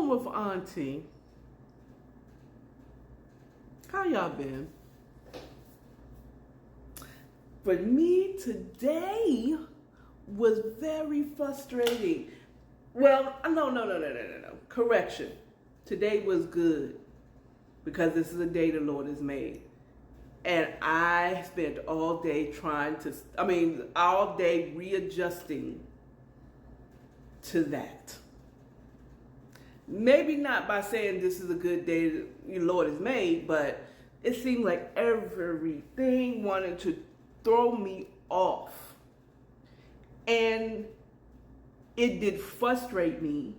on with Auntie? How y'all been? For me, today was very frustrating. Well, no. Correction. Today was good because this is a day the Lord has made. And I spent all day all day readjusting to that. Maybe not by saying this is a good day the Lord has made, but it seemed like everything wanted to throw me off. And it did frustrate me.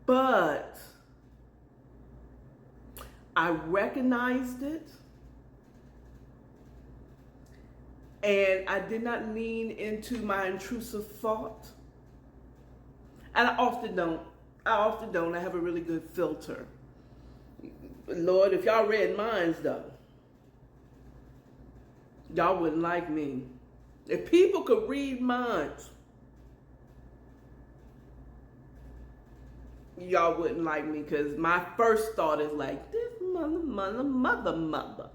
But I recognized it. And I did not lean into my intrusive thought. And I often don't. I have a really good filter. Lord, if y'all read minds though, y'all wouldn't like me. If people could read minds, y'all wouldn't like me, because my first thought is like, this mother.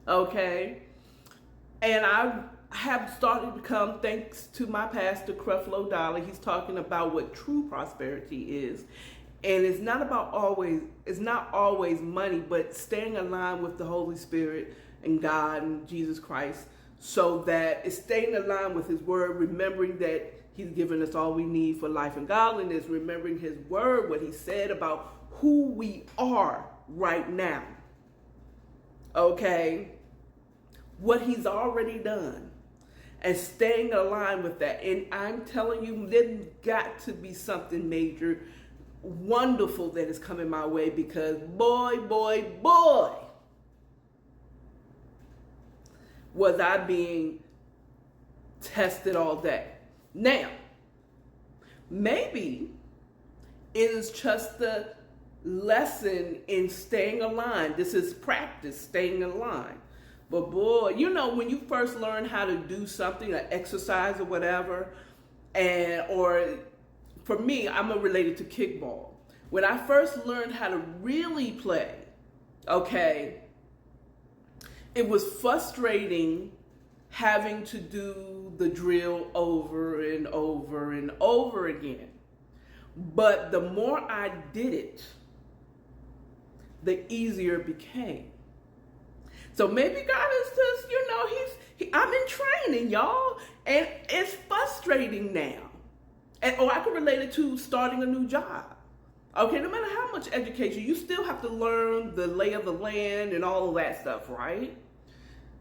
Okay? And I have started to become, thanks to my pastor, Creflo Dollar, he's talking about what true prosperity is. And it's not always money, but staying aligned with the Holy Spirit and God and Jesus Christ, so that it's staying aligned with his word, remembering that he's given us all we need for life and godliness, remembering his word, what he said about who we are right now. Okay? What he's already done. And staying aligned with that. And I'm telling you, there's got to be something major, wonderful that is coming my way, because boy, was I being tested all day. Now, maybe it is just the lesson in staying aligned. This is practice, staying aligned. But boy, when you first learn how to do something, like exercise or whatever, or for me, I'm related to kickball. When I first learned how to really play, okay, it was frustrating having to do the drill over and over and over again. But the more I did it, the easier it became. So maybe God is just, I'm in training, y'all, and it's frustrating now. Or I could relate it to starting a new job. Okay, no matter how much education, you still have to learn the lay of the land and all of that stuff, right?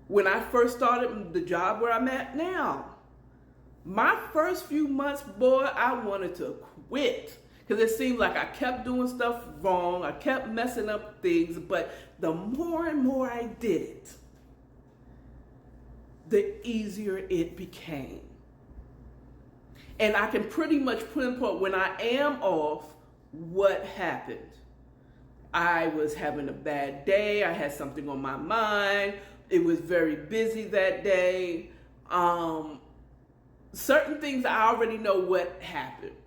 When I first started the job where I'm at now, my first few months, boy, I wanted to quit. Because it seemed like I kept doing stuff wrong. I kept messing up things. But the more and more I did it, the easier it became. And I can pretty much pinpoint when I am off what happened. I was having a bad day. I had something on my mind. It was very busy that day. Certain things I already know what happened.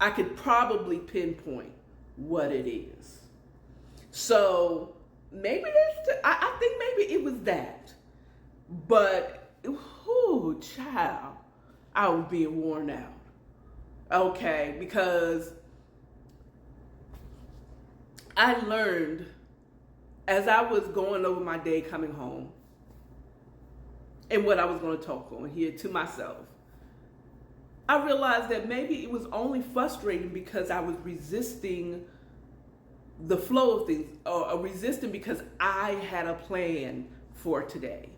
I could probably pinpoint what it is. So maybe I think maybe it was that. But, child, I was being worn out. Okay, because I learned as I was going over my day coming home and what I was going to talk on here to myself, I realized that maybe it was only frustrating because I was resisting the flow of things, or resisting because I had a plan for today.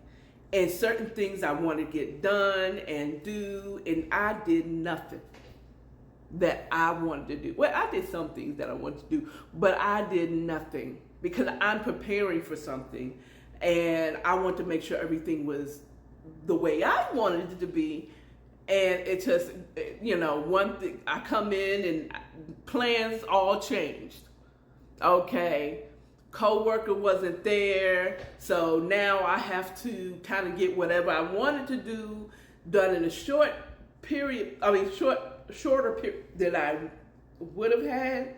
And certain things I wanted to get done and do, and I did nothing that I wanted to do. Well, I did some things that I wanted to do, but I did nothing because I'm preparing for something, and I want to make sure everything was the way I wanted it to be. And it just, one thing, I come in and plans all changed. Okay, co-worker wasn't there, so now I have to kind of get whatever I wanted to do done in a short shorter period than I would have had.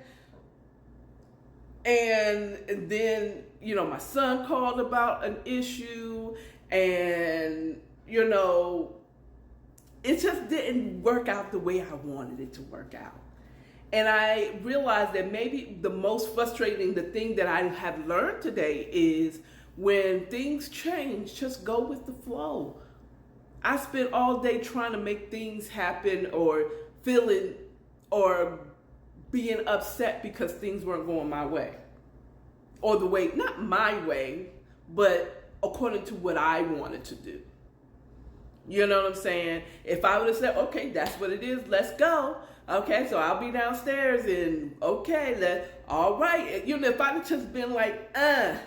And then, my son called about an issue, and, it just didn't work out the way I wanted it to work out. And I realized that maybe the most frustrating, the thing that I have learned today is when things change, just go with the flow. I spent all day trying to make things happen, or feeling or being upset because things weren't going my way. Or the way, not my way, but according to what I wanted to do. You know what I'm saying? If I would have said, okay, that's what it is, let's go. Okay, so I'll be downstairs and okay, all right. If I'd have just been like, and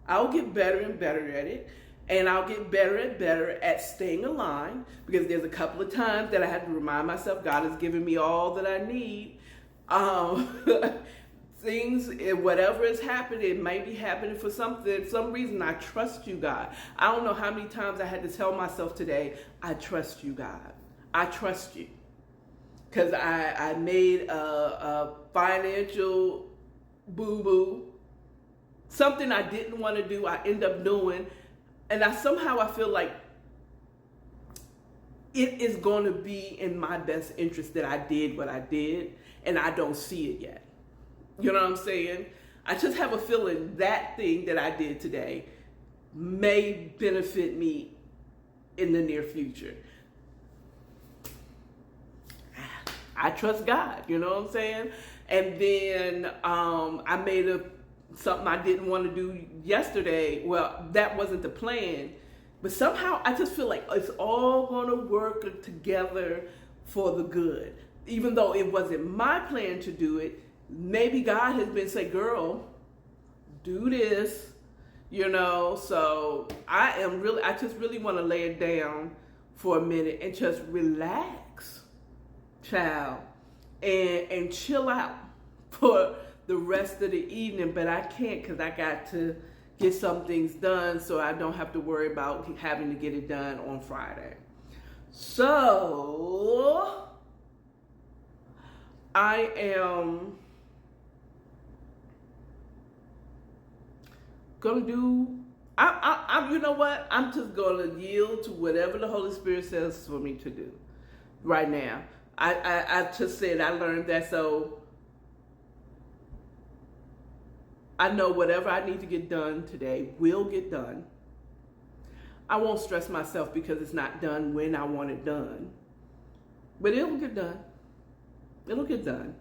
I'll get better and better at it. And I'll get better and better at staying aligned, because there's a couple of times that I had to remind myself, God has given me all that I need. Things, whatever is happening, it may be happening for some reason. I trust you, God. I don't know how many times I had to tell myself today, I trust you, God. I trust you. Because I made a financial boo-boo. Something I didn't want to do, I end up doing. And I feel like it is going to be in my best interest that I did what I did, and I don't see it yet. You know what I'm saying? I just have a feeling that thing that I did today may benefit me in the near future. I trust God, you know what I'm saying? And then I made something I didn't want to do yesterday. Well, that wasn't the plan, but somehow I just feel like it's all going to work together for the good. Even though it wasn't my plan to do it, maybe God has been saying, girl, do this, so I just really want to lay it down for a minute and just relax, child, and chill out for the rest of the evening. But I can't, because I got to get some things done so I don't have to worry about having to get it done on Friday. So I am gonna do, you know what? I'm just gonna yield to whatever the Holy Spirit says for me to do right now. I just said I learned that, so I know whatever I need to get done today will get done. I won't stress myself because it's not done when I want it done, but it'll get done. It'll get done.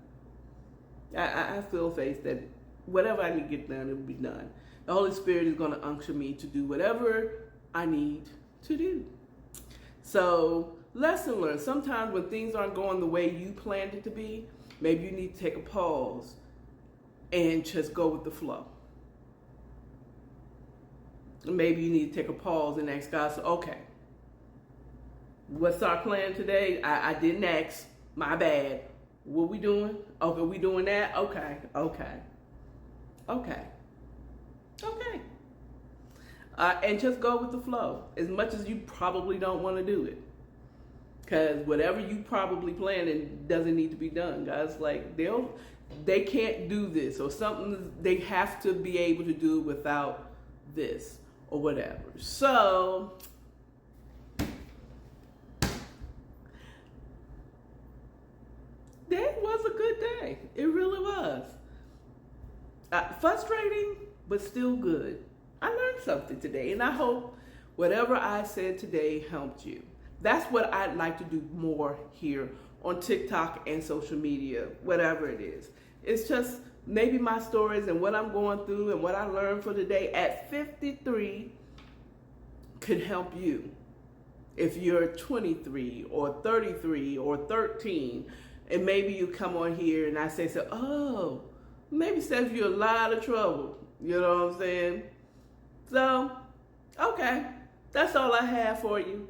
I feel faith that whatever I need to get done, it will be done. The Holy Spirit is going to unction me to do whatever I need to do. So, lesson learned. Sometimes when things aren't going the way you planned it to be, maybe you need to take a pause and just go with the flow. Maybe you need to take a pause and ask God, so, okay, what's our plan today? I didn't ask. My bad. What we doing? Okay, we doing that? Okay. And just go with the flow, as much as you probably don't want to do it. Because whatever you probably planning doesn't need to be done. God's like, they can't do this, or something they have to be able to do without this, or whatever. So, that was a good day. It really was. Frustrating, but still good. I learned something today, and I hope whatever I said today helped you. That's what I'd like to do more here on TikTok and social media, whatever it is. It's just maybe my stories and what I'm going through and what I learned for today at 53 could help you. If you're 23 or 33 or 13, and maybe you come on here and I say, oh, maybe saves you a lot of trouble. You know what I'm saying? So, okay, that's all I have for you.